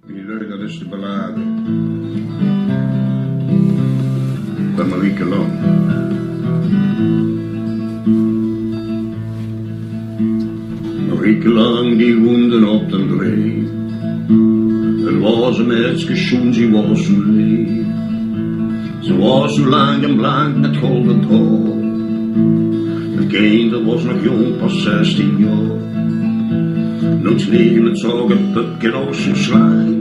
Jullie, dat is de ballade van Marieke Lang. Marieke Lang die woonde op den Dree. Het was een meisje schoen, ze was zo leeg. Ze was zo lang en blank met golden haar. Het kind was nog jong, pas 16 jaar. Nooit negen met zo'n pupje als zo slank.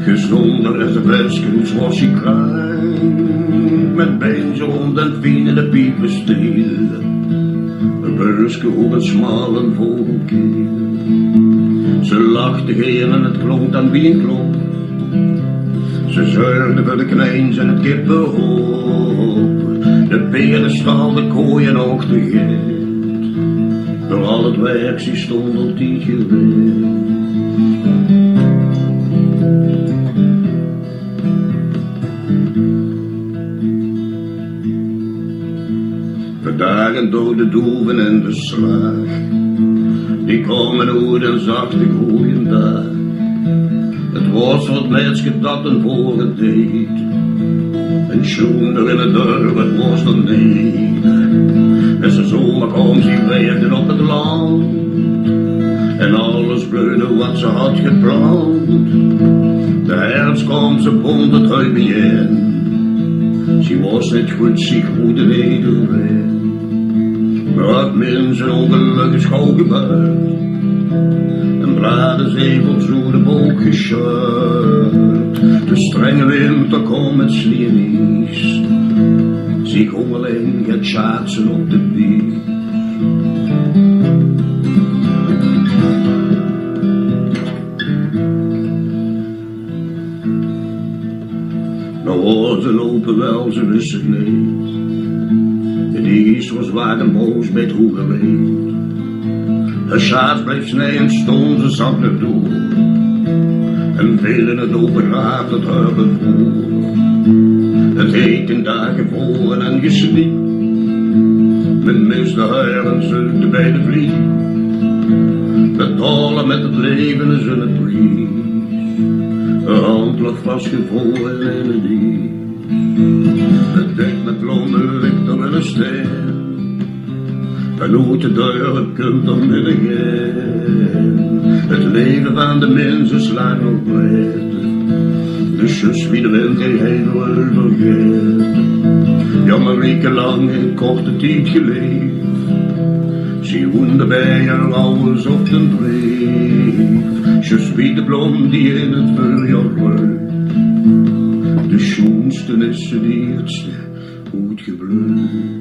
Gezonder als de vleesgroes was hij klein. Met been zo rond en fijn in de piepen stil. Een busje op een smale vogelkeel. Ze lachte geen en het klonk dan wie een klok. Ze zorgde voor de knijns en het kippenhoop. De peren stal, de kooi en ook de geit. Door al het werk, ze stond op die geweer. Verdagen door de doeven en de slag. Die komen uit en zag de goeie dag. Het was wat meisje dat een voren deed. Een schoen er in het dorp, het was dan niet. En ze zomaar kwam, ze leefden op het land. En alles bloeide wat ze had geplant. De herfst kwam, ze bond het uit bijeen. Ze was niet goed, ze groeide nedereen. Maar had mensen ongeluk is gauw gebeurd. En braden zevel zo de boog gescheurd. De strenge winter kwam met slienies. Ze kon alleen het schaatsen op de bier. Nou was ze lopen wel, ze wist het niet. De is was waar en boos met hoe geleefd. Het schaats bleef snijden en stond ze zat er door. En veel in het open raad het hebben voor. Het eten dagen voor en gesliep. Men miste huilen zulke bij de vlieg. Betalen met het leven is in het prijs. Een hand lag vastgevroren in het diep. Het dek met blonde lichten en een ster. En hoe de deur kunt dan binnen. Het leven van de mensen slaat nog breed. Dus zus wie de wind die heel vergeet. Ja, Marieke Lang in korte tijd geleefd. Ze woonde bij haar ouders op den brief. Zus wie de blom die in het voorjaar leeft. De schoonste is ze die eerste goed gebleut.